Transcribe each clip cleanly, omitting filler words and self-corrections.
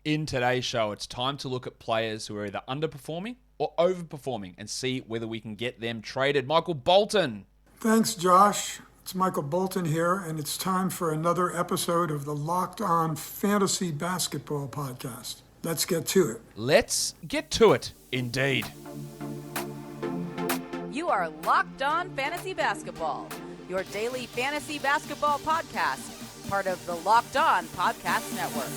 In today's show, it's time to look at players who are either underperforming or overperforming and see whether we can get them traded. Michael Bolton. Thanks, Josh. It's Michael Bolton here, and it's time for another episode of the Locked On Fantasy Basketball Podcast. Let's get to it. Let's get to it, indeed. You are Locked On Fantasy Basketball, your daily fantasy basketball podcast, part of the Locked On Podcast Network.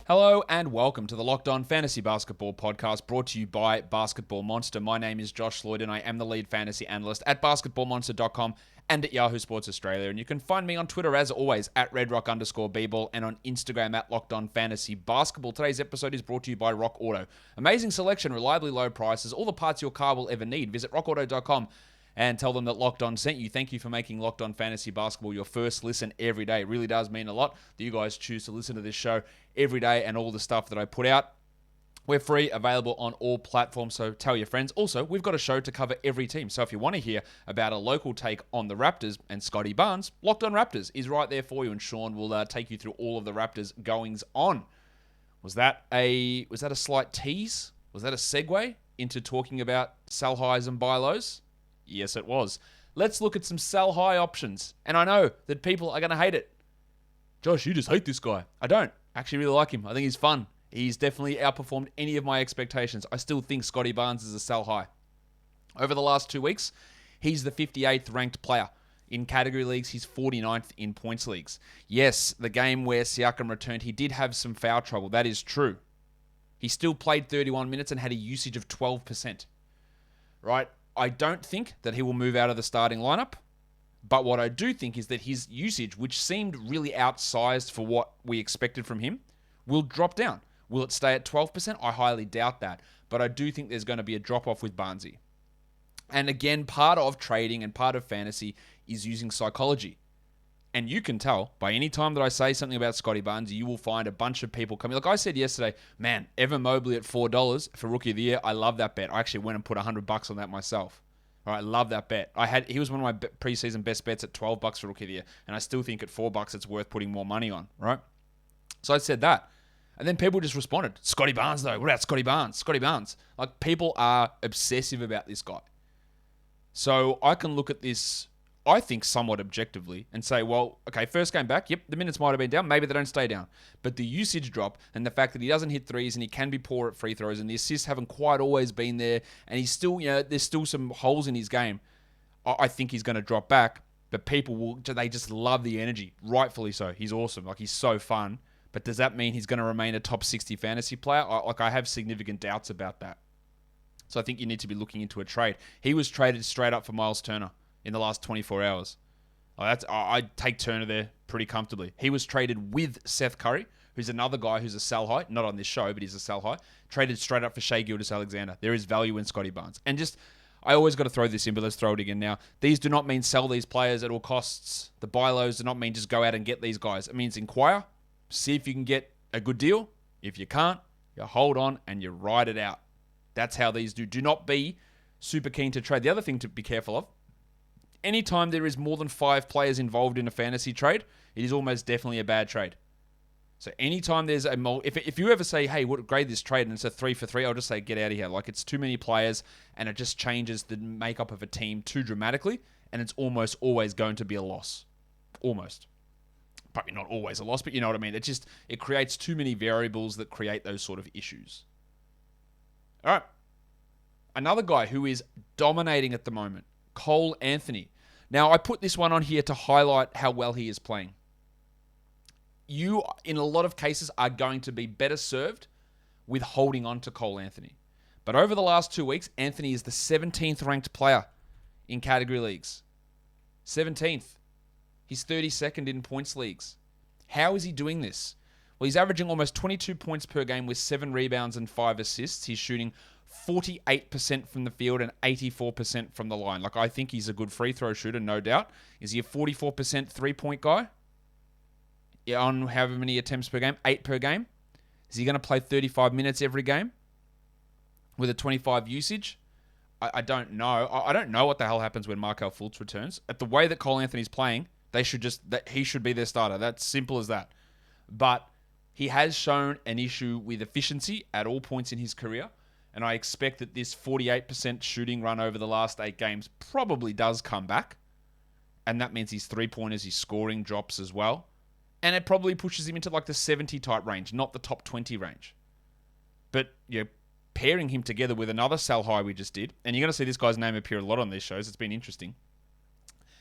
Hello and welcome to the Locked On Fantasy Basketball Podcast, brought to you by Basketball Monster. My name is Josh Lloyd and I am the lead fantasy analyst at basketballmonster.com and at Yahoo Sports Australia. And you can find me on Twitter as always at redrock_bball and on Instagram at Locked On Fantasy Basketball. Today's episode is brought to you by Rock Auto. Amazing selection, reliably low prices, all the parts your car will ever need. Visit rockauto.com and tell them that Locked On sent you. Thank you for making Locked On Fantasy Basketball your first listen every day. It really does mean a lot that you guys choose to listen to this show every day and all the stuff that I put out. We're free, available on all platforms, so tell your friends. Also, we've got a show to cover every team. So if you want to hear about a local take on the Raptors and Scottie Barnes, Locked On Raptors is right there for you, and Sean will take you through all of the Raptors goings on. Was that a slight tease? Was that a segue into talking about sell highs and buy lows? Yes, it was. Let's look at some sell high options. And I know that people are going to hate it. Josh, you just hate this guy. I don't. I actually really like him. I think he's fun. He's definitely outperformed any of my expectations. I still think Scottie Barnes is a sell high. Over the last 2 weeks, he's the 58th ranked player. In category leagues, he's 49th in points leagues. Yes, the game where Siakam returned, he did have some foul trouble. That is true. He still played 31 minutes and had a usage of 12%. Right? I don't think that he will move out of the starting lineup, but what I do think is that his usage, which seemed really outsized for what we expected from him, will drop down. Will it stay at 12%? I highly doubt that, but I do think there's going to be a drop-off with Barnesy. And again, part of trading and part of fantasy is using psychology. And you can tell by any time that I say something about Scottie Barnes, you will find a bunch of people coming. Like I said yesterday, man, Evan Mobley at $4 for Rookie of the Year. I love that bet. I actually went and put $100 on that myself. All right, I love that bet. He was one of my preseason best bets at $12 for Rookie of the Year, and I still think at $4 it's worth putting more money on. Right? So I said that, and then people just responded, Scottie Barnes though. What about Scottie Barnes? Scottie Barnes. Like people are obsessive about this guy. So I can look at this, I think, somewhat objectively and say, well, okay, first game back, yep, the minutes might have been down. Maybe they don't stay down. But the usage drop and the fact that he doesn't hit threes and he can be poor at free throws and the assists haven't quite always been there and he's still, there's still some holes in his game. I think he's going to drop back, but they just love the energy. Rightfully so. He's awesome. Like, he's so fun. But does that mean he's going to remain a top 60 fantasy player? I have significant doubts about that. So I think you need to be looking into a trade. He was traded straight up for Miles Turner in the last 24 hours. I'd take Turner there pretty comfortably. He was traded with Seth Curry, who's another guy who's a sell high. Not on this show, but he's a sell high. Traded straight up for Shai Gilgeous-Alexander. There is value in Scottie Barnes. And I always got to throw this in, but let's throw it again now. These do not mean sell these players at all costs. The buy lows do not mean just go out and get these guys. It means inquire, see if you can get a good deal. If you can't, you hold on and you ride it out. That's how these do. Do not be super keen to trade. The other thing to be careful of, anytime there is more than 5 players involved in a fantasy trade, it is almost definitely a bad trade. So anytime there's if you ever say, hey, what grade this trade, and it's a 3 for 3, I'll just say, get out of here. Like, it's too many players, and it just changes the makeup of a team too dramatically, and it's almost always going to be a loss. Almost. Probably not always a loss, but you know what I mean. It creates too many variables that create those sort of issues. All right. Another guy who is dominating at the moment, Cole Anthony. Now, I put this one on here to highlight how well he is playing. You, in a lot of cases, are going to be better served with holding on to Cole Anthony. But over the last 2 weeks, Anthony is the 17th ranked player in category leagues. 17th. He's 32nd in points leagues. How is he doing this? Well, he's averaging almost 22 points per game with 7 rebounds and 5 assists. He's shooting 48% from the field and 84% from the line. Like, I think he's a good free throw shooter, no doubt. Is he a 44% three-point guy? Yeah, on however many attempts per game? 8 per game? Is he going to play 35 minutes every game with a 25 usage? I don't know. I don't know what the hell happens when Markelle Fultz returns. At the way that Cole Anthony's playing, he should be their starter. That's simple as that. But he has shown an issue with efficiency at all points in his career. And I expect that this 48% shooting run over the last 8 games probably does come back. And that means his 3-pointers, his scoring drops as well. And it probably pushes him into like the 70 type range, not the top 20 range. But, pairing him together with another sell high we just did, and you're going to see this guy's name appear a lot on these shows. It's been interesting.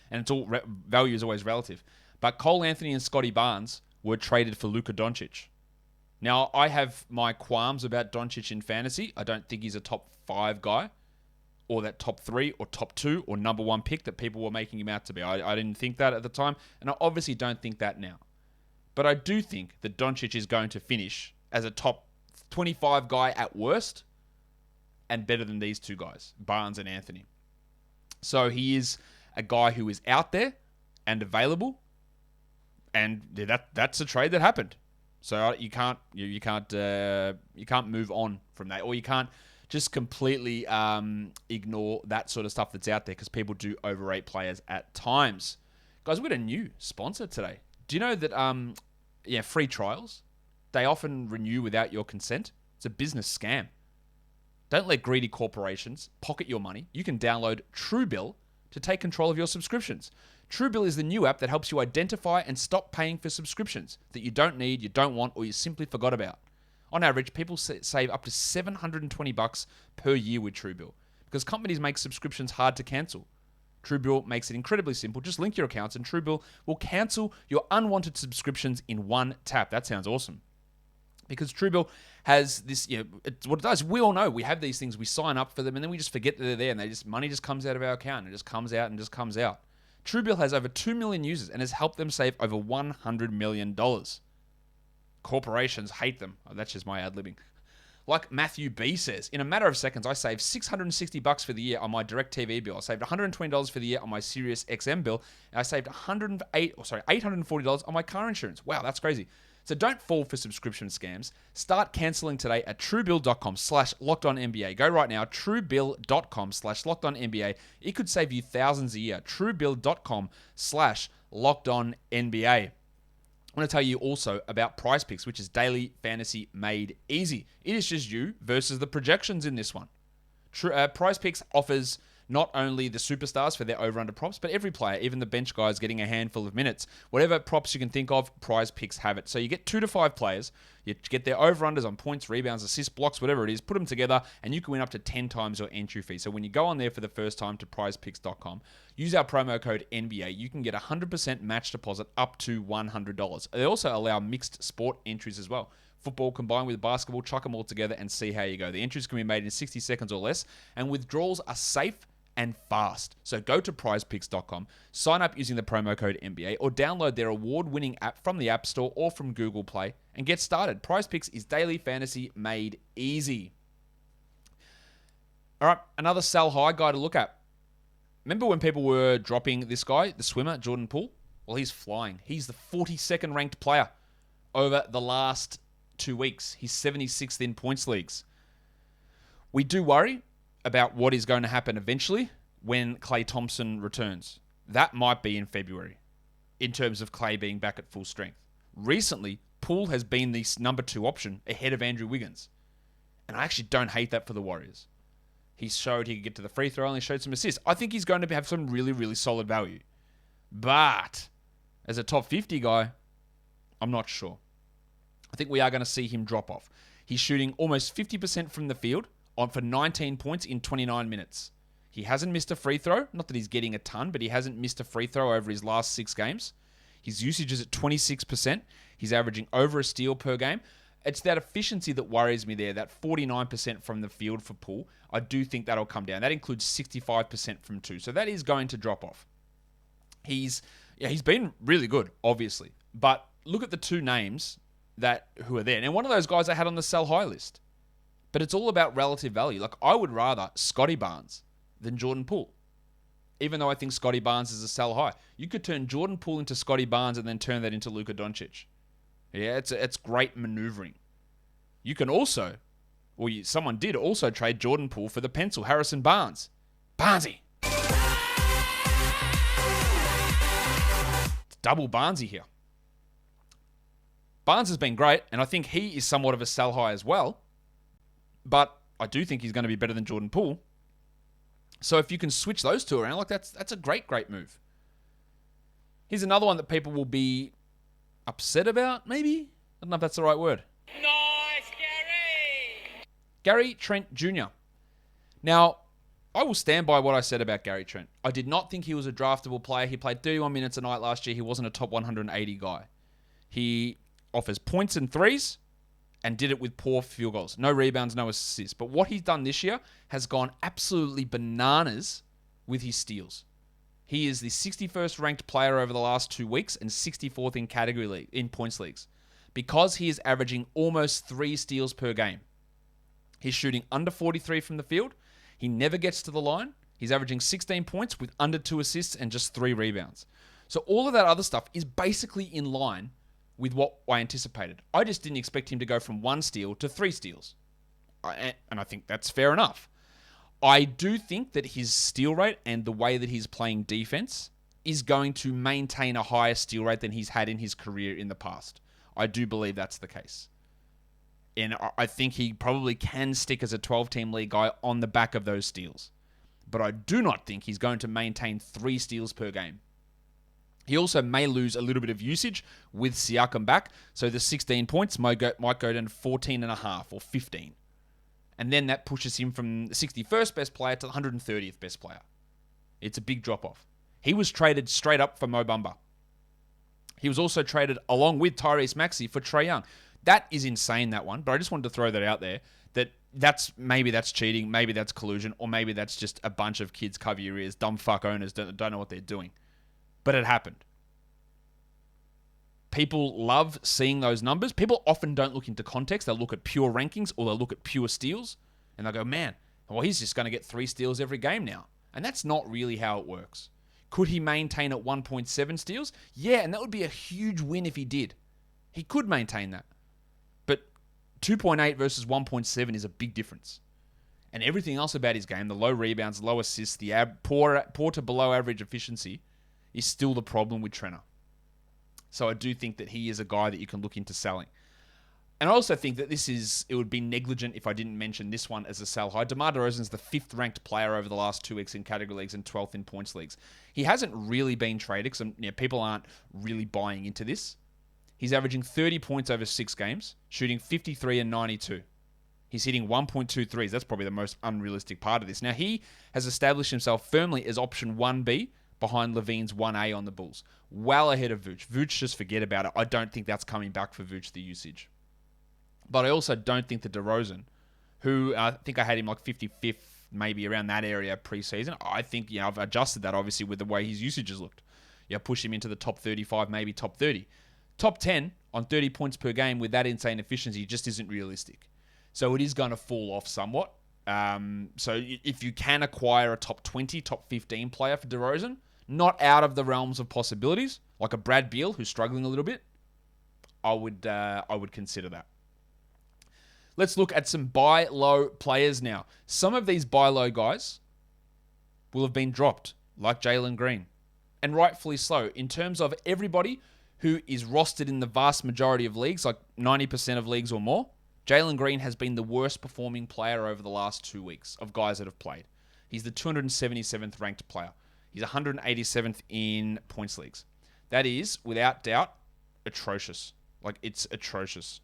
And it's all value is always relative. But Cole Anthony and Scottie Barnes were traded for Luka Doncic. Now, I have my qualms about Doncic in fantasy. I don't think he's a top 5 guy, or that top 3, or top 2, or number 1 pick that people were making him out to be. I didn't think that at the time, and I obviously don't think that now. But I do think that Doncic is going to finish as a top 25 guy at worst, and better than these two guys, Barnes and Anthony. So he is a guy who is out there and available, and that's a trade that happened. So you can't move on from that, or you can't just completely ignore that sort of stuff that's out there, because people do overrate players at times. Guys, we've got a new sponsor today. Do you know that free trials, they often renew without your consent? It's a business scam. Don't let greedy corporations pocket your money. You can download Truebill to take control of your subscriptions. Truebill is the new app that helps you identify and stop paying for subscriptions that you don't need, you don't want, or you simply forgot about. On average, people save up to $720 per year with Truebill, because companies make subscriptions hard to cancel. Truebill makes it incredibly simple. Just link your accounts and Truebill will cancel your unwanted subscriptions in one tap. That sounds awesome. Because Truebill has this, it's what it does. We all know we have these things, we sign up for them, and then we just forget that they're there, and money just comes out of our account, and it just comes out and just comes out. Truebill has over 2 million users and has helped them save over $100 million. Corporations hate them. Oh, that's just my ad-libbing. Like Matthew B says, in a matter of seconds, I saved $660 for the year on my DirecTV bill. I saved $120 for the year on my Sirius XM bill, and I saved $840 on my car insurance. Wow, that's crazy. So don't fall for subscription scams. Start canceling today at truebill.com/lockedonnba. Go right now, truebill.com/lockedonnba. It could save you thousands a year. truebill.com/lockedonnba. I want to tell you also about Prize Picks, which is daily fantasy made easy. It is just you versus the projections in this one. Prize Picks offers not only the superstars for their over-under props, but every player, even the bench guys, getting a handful of minutes. Whatever props you can think of, Prize Picks have it. So you get 2 to 5 players, you get their over-unders on points, rebounds, assists, blocks, whatever it is, put them together, and you can win up to 10 times your entry fee. So when you go on there for the first time to prizepicks.com, use our promo code NBA, you can get 100% match deposit up to $100. They also allow mixed sport entries as well. Football combined with basketball, chuck them all together and see how you go. The entries can be made in 60 seconds or less, and withdrawals are safe and fast. So go to prizepicks.com, sign up using the promo code NBA, or download their award-winning app from the App Store or from Google Play and get started. Prize Picks is daily fantasy made easy. All right, another sell high guy to look at. Remember when people were dropping this guy, the swimmer, Jordan Poole? Well, he's flying. He's the 42nd ranked player over the last 2 weeks. He's 76th in points leagues. We do worry about what is going to happen eventually when Klay Thompson returns. That might be in February, in terms of Klay being back at full strength. Recently, Poole has been the number 2 option ahead of Andrew Wiggins. And I actually don't hate that for the Warriors. He showed he could get to the free throw and he showed some assists. I think he's going to have some really, really solid value. But as a top 50 guy, I'm not sure. I think we are going to see him drop off. He's shooting almost 50% from the field for 19 points in 29 minutes. He hasn't missed a free throw. Not that he's getting a ton, but he hasn't missed a free throw over his last 6 games. His usage is at 26%. He's averaging over a steal per game. It's that efficiency that worries me there, that 49% from the field for Poole. I do think that'll come down. That includes 65% from 2. So that is going to drop off. He's been really good, obviously. But look at the 2 names who are there. And one of those guys I had on the sell high list. But it's all about relative value. Like, I would rather Scottie Barnes than Jordan Poole. Even though I think Scottie Barnes is a sell high. You could turn Jordan Poole into Scottie Barnes and then turn that into Luka Doncic. Yeah, it's great maneuvering. You can also, someone did also trade Jordan Poole for the pencil, Harrison Barnes. Barnesy. It's double Barnesy here. Barnes has been great, and I think he is somewhat of a sell high as well. But I do think he's going to be better than Jordan Poole. So if you can switch those two around, like that's a great move. Here's another one that people will be upset about, maybe? I don't know if that's the right word. Nice, Gary! Gary Trent Jr. Now, I will stand by what I said about Gary Trent. I did not think he was a draftable player. He played 31 minutes a night last year. He wasn't a top 180 guy. He offers points and threes and did it with poor field goals. No rebounds, no assists. But what he's done this year has gone absolutely bananas with his steals. He is the 61st ranked player over the last 2 weeks and 64th in category league, in points leagues, because he is averaging almost 3 steals per game. He's shooting under 43 from the field. He never gets to the line. He's averaging 16 points with under 2 assists and just 3 rebounds. So all of that other stuff is basically in line with what I anticipated. I just didn't expect him to go from 1 steal to 3 steals. And I think that's fair enough. I do think that his steal rate and the way that he's playing defense is going to maintain a higher steal rate than he's had in his career in the past. I do believe that's the case. And I think he probably can stick as a 12-team league guy on the back of those steals. But I do not think he's going to maintain 3 steals per game. He also may lose a little bit of usage with Siakam back, so the 16 points might go down to 14.5 or 15. And then that pushes him from the 61st best player to the 130th best player. It's a big drop-off. He was traded straight up for Mo Bamba. He was also traded along with Tyrese Maxey for Trae Young. That is insane, that one, but I just wanted to throw that out there, maybe that's cheating, maybe that's collusion, or maybe that's just a bunch of kids cover your ears, dumb fuck owners don't know what they're doing. But it happened. People love seeing those numbers. People often don't look into context. They'll look at pure rankings or they'll look at pure steals and they'll go, man, well, he's just going to get 3 steals every game now. And that's not really how it works. Could he maintain at 1.7 steals? Yeah, and that would be a huge win if he did. He could maintain that. But 2.8 versus 1.7 is a big difference. And everything else about his game, the low rebounds, low assists, the poor to below average efficiency, is still the problem with Trent. So I do think that he is a guy that you can look into selling. And I also think that it would be negligent if I didn't mention this one as a sell high. DeMar DeRozan is the 5th ranked player over the last 2 weeks in category leagues and 12th in points leagues. He hasn't really been traded because people aren't really buying into this. He's averaging 30 points over 6 games, shooting 53 and 92. He's hitting 1.2 threes. That's probably the most unrealistic part of this. Now, he has established himself firmly as option 1B behind Levine's 1A on the Bulls. Well ahead of Vooch. Vooch, just forget about it. I don't think that's coming back for Vooch, the usage. But I also don't think that DeRozan, who I think I had him like 55th, maybe around that area preseason. I think, I've adjusted that obviously with the way his usage has looked. Push him into the top 35, maybe top 30. Top 10 on 30 points per game with that insane efficiency just isn't realistic. So it is going to fall off somewhat. So if you can acquire a top 20, top 15 player for DeRozan, not out of the realms of possibilities, like a Brad Beal who's struggling a little bit, I would consider that. Let's look at some buy low players now. Some of these buy low guys will have been dropped, like Jalen Green, and rightfully so. In terms of everybody who is rostered in the vast majority of leagues, like 90% of leagues or more, Jalen Green has been the worst performing player over the last 2 weeks of guys that have played. He's the 277th ranked player. He's 187th in points leagues. That is, without doubt, atrocious. Like, it's atrocious.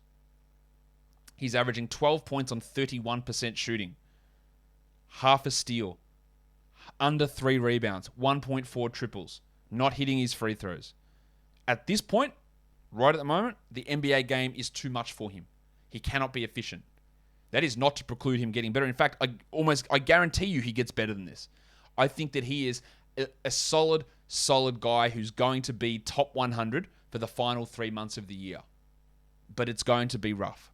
He's averaging 12 points on 31% shooting. Half a steal. Under 3 rebounds. 1.4 triples. Not hitting his free throws. At this point, right at the moment, the NBA game is too much for him. He cannot be efficient. That is not to preclude him getting better. In fact, I guarantee you he gets better than this. I think that he is a solid guy who's going to be top 100 for the final 3 months of the year. But it's going to be rough.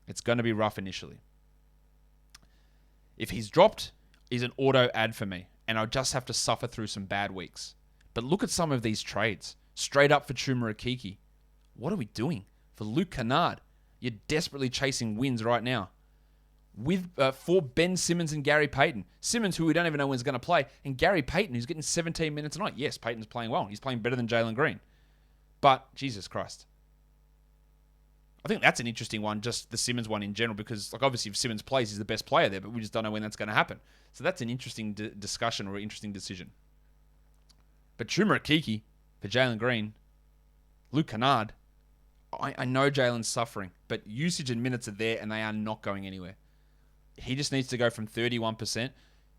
It's going to be rough initially. If he's dropped, he's an auto ad for me, and I'll just have to suffer through some bad weeks. But look at some of these trades. Straight up for Chuma Okeke. What are we doing? For Luke Kennard. You're desperately chasing wins right now. for Ben Simmons and Gary Payton. Simmons, who we don't even know when he's going to play, and Gary Payton, who's getting 17 minutes a night. Yes, Payton's playing well. He's playing better than Jalen Green. But, Jesus Christ. I think that's an interesting one, just the Simmons one in general, because obviously if Simmons plays, he's the best player there, but we just don't know when that's going to happen. So that's an interesting discussion or an interesting decision. But Chuma Akiki for Jalen Green, Luke Kennard, I know Jalen's suffering, but usage and minutes are there and they are not going anywhere. He just needs to go from 31%.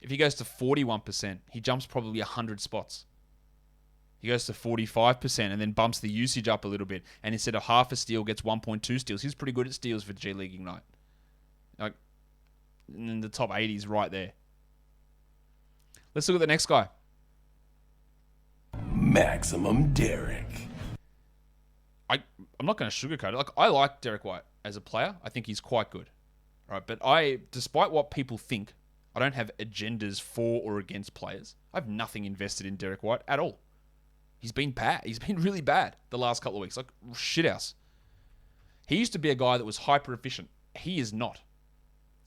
If he goes to 41%, he jumps probably 100 spots. He goes to 45% and then bumps the usage up a little bit. And instead of half a steal, gets 1.2 steals. He's pretty good at steals for G League Ignite. In the top 80s right there. Let's look at the next guy. Maximum Derrick. I'm not going to sugarcoat it. I like Derrick White as a player. I think he's quite good. Right, but despite what people think, I don't have agendas for or against players. I have nothing invested in Derrick White at all. He's been bad. He's been really bad the last couple of weeks. Shithouse. He used to be a guy that was hyper efficient. He is not.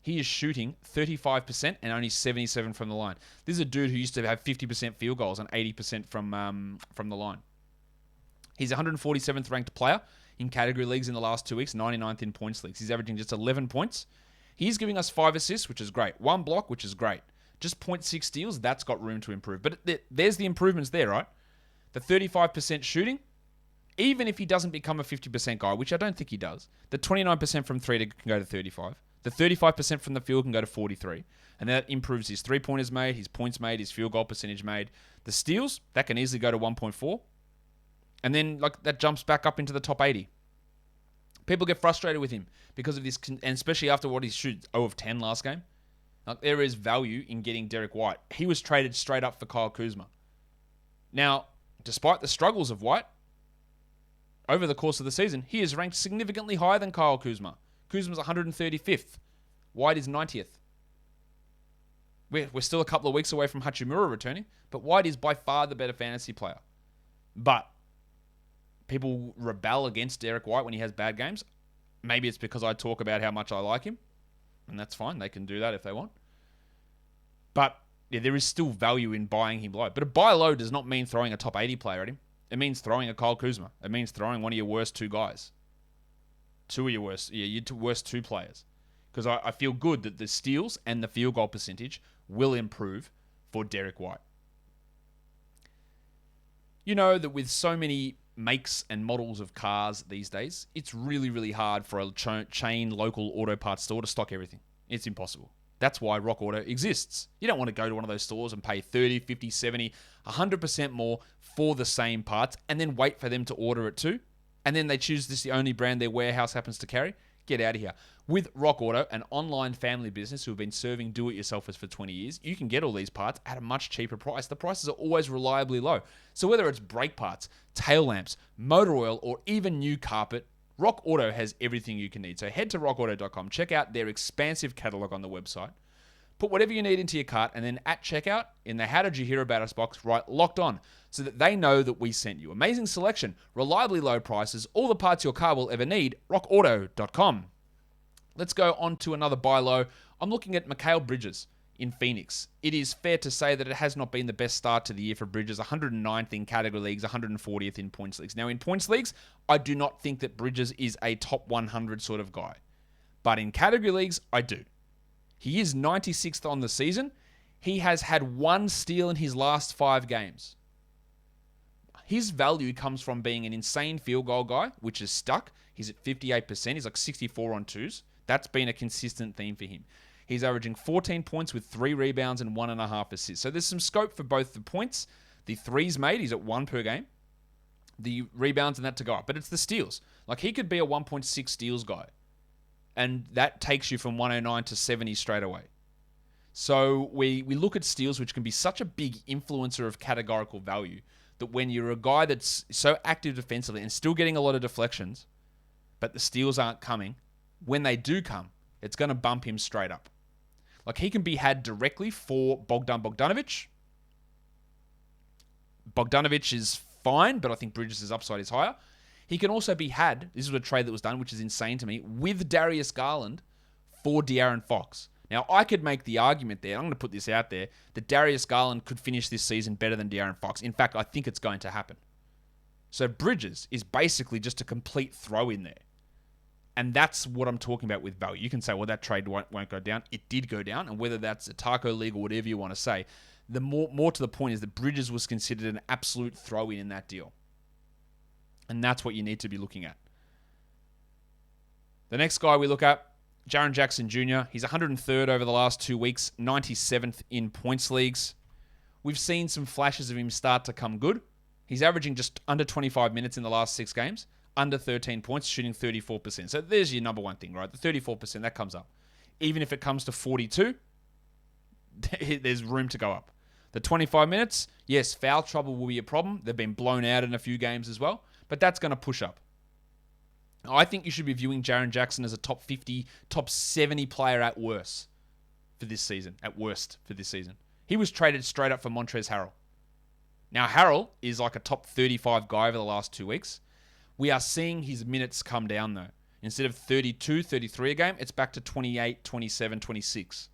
He is shooting 35% and only 77% from the line. This is a dude who used to have 50% field goals and 80% from the line. He's 147th ranked player in category leagues in the last 2 weeks, 99th in points leagues. He's averaging just 11 points. He's giving us 5 assists, which is great. 1 block, which is great. Just 0.6 steals, that's got room to improve. But there's the improvements there, right? The 35% shooting, even if he doesn't become a 50% guy, which I don't think he does, the 29% from 3 can go to 35. The 35% from the field can go to 43. And that improves his 3-pointers made, his points made, his field goal percentage made. The steals, that can easily go to 1.4. And then that jumps back up into the top 80. People get frustrated with him because of this, and especially after what he shoots 0 of 10 last game. There is value in getting Derrick White. He was traded straight up for Kyle Kuzma. Now, despite the struggles of White, over the course of the season, he is ranked significantly higher than Kyle Kuzma. Kuzma's 135th. White is 90th. We're still a couple of weeks away from Hachimura returning, but White is by far the better fantasy player. But people rebel against Derrick White when he has bad games. Maybe it's because I talk about how much I like him, and that's fine. They can do that if they want. But yeah, there is still value in buying him low. But a buy low does not mean throwing a top 80 player at him. It means throwing a Kyle Kuzma. It means throwing one of your worst 2 guys. 2 of your worst, your worst 2 players. Because I feel good that the steals and the field goal percentage will improve for Derrick White. You know that with so many makes and models of cars these days, it's really, really hard for a chain local auto parts store to stock everything. It's impossible. That's why Rock Auto exists. You don't want to go to one of those stores and pay 30, 50, 70, 100% more for the same parts and then wait for them to order it too. And then they choose this the only brand their warehouse happens to carry. Get out of here. With Rock Auto, an online family business who have been serving do-it-yourselfers for 20 years, you can get all these parts at a much cheaper price. The prices are always reliably low. So whether it's brake parts, tail lamps, motor oil, or even new carpet, Rock Auto has everything you can need. So head to rockauto.com, check out their expansive catalog on the website, put whatever you need into your cart, and then at checkout, in the How Did You Hear About Us box, write Locked On, so that they know that we sent you. Amazing selection, reliably low prices, all the parts your car will ever need, rockauto.com. Let's go on to another buy low. I'm looking at McRae Bridges in Phoenix. It is fair to say that it has not been the best start to the year for Bridges. 109th in category leagues, 140th in points leagues. Now, in points leagues, I do not think that Bridges is a top 100 sort of guy. But in category leagues, I do. He is 96th on the season. He has had 1 steal in his last 5 games. His value comes from being an insane field goal guy, which is stuck. He's at 58%. He's like 64 on 2s. That's been a consistent theme for him. He's averaging 14 points with 3 rebounds and 1.5 assists. So there's some scope for both the points, the 3s made. He's at 1 per game. The rebounds and that to go up. But it's the steals. Like he could be a 1.6 steals guy. And that takes you from 109 to 70 straight away. So we look at steals, which can be such a big influencer of categorical value, that when you're a guy that's so active defensively and still getting a lot of deflections, but the steals aren't coming, when they do come, it's going to bump him straight up. Like he can be had directly for Bogdanovic. Bogdanovic is fine, but I think Bridges' upside is higher. He can also be had, this is a trade that was done, which is insane to me, with Darius Garland for De'Aaron Fox. Now, I could make the argument there, I'm going to put this out there, that Darius Garland could finish this season better than De'Aaron Fox. In fact, I think it's going to happen. So Bridges is basically just a complete throw in there. And that's what I'm talking about with value. You can say, well, that trade won't go down. It did go down. And whether that's a taco league or whatever you want to say, the more to the point is that Bridges was considered an absolute throw-in in that deal. And that's what you need to be looking at. The next guy we look at, Jaron Jackson Jr. He's 103rd over the last 2 weeks, 97th in points leagues. We've seen some flashes of him start to come good. He's averaging just under 25 minutes in the last 6 games, under 13 points, shooting 34%. So there's your number one thing, right? The 34%, that comes up. Even if it comes to 42, there's room to go up. The 25 minutes, yes, foul trouble will be a problem. They've been blown out in a few games as well, but that's going to push up. I think you should be viewing Jaron Jackson as a top 50, top 70 player at worst for this season. He was traded straight up for Montrezl Harrell. Now, Harrell is like a top 35 guy over the last 2 weeks. We are seeing his minutes come down, though. Instead of 32, 33 a game, it's back to 28, 27, 26.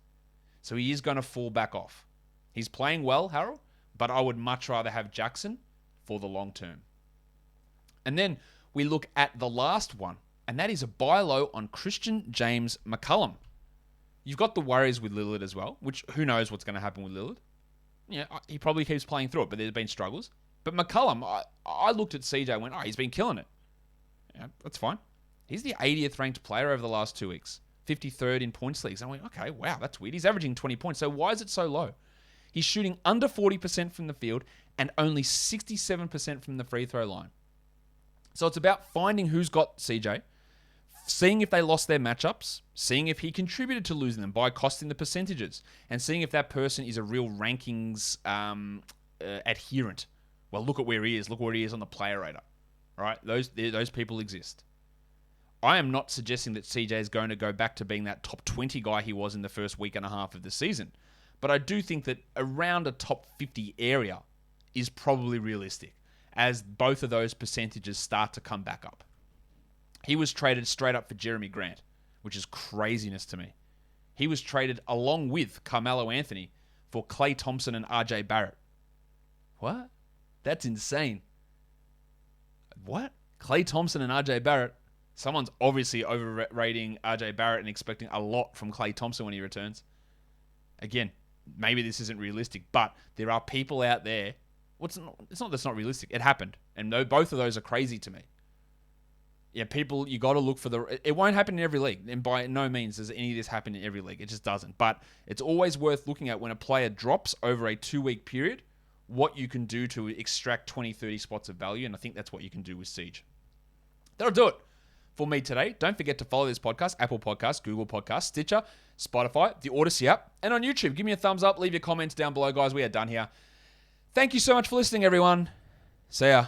So he is going to fall back off. He's playing well, Harrell, but I would much rather have Jackson for the long term. And then we look at the last one, and that is a buy low on Christian James McCollum. You've got the worries with Lillard as well, which who knows what's going to happen with Lillard. Yeah, he probably keeps playing through it, but there's been struggles. But McCollum, I looked at CJ and went, he's been killing it. Yeah, that's fine. He's the 80th ranked player over the last 2 weeks. 53rd in points leagues. And I went, okay, wow, that's weird. He's averaging 20 points. So why is it so low? He's shooting under 40% from the field and only 67% from the free throw line. So it's about finding who's got CJ, seeing if they lost their matchups, seeing if he contributed to losing them by costing the percentages, and seeing if that person is a real rankings adherent. Well, look at where he is. Look where he is on the player radar. All right, those people exist. I am not suggesting that CJ is going to go back to being that top 20 guy he was in the first week and a half of the season. But I do think that around a top 50 area is probably realistic, as both of those percentages start to come back up. He was traded straight up for Jeremy Grant, which is craziness to me. He was traded along with Carmelo Anthony for Klay Thompson and RJ Barrett. What? That's insane. What? Klay Thompson and RJ Barrett? Someone's obviously overrating RJ Barrett and expecting a lot from Klay Thompson when he returns. Again, maybe this isn't realistic, but there are people out there. It's not that's not realistic. It happened. And both of those are crazy to me. Yeah, people, you got to look for it won't happen in every league. And by no means does any of this happen in every league. It just doesn't. But it's always worth looking at when a player drops over a 2-week period, what you can do to extract 20, 30 spots of value. And I think that's what you can do with Siege. That'll do it for me today. Don't forget to follow this podcast, Apple Podcasts, Google Podcasts, Stitcher, Spotify, the Odyssey app, and on YouTube. Give me a thumbs up. Leave your comments down below, guys. We are done here. Thank you so much for listening, everyone. See ya.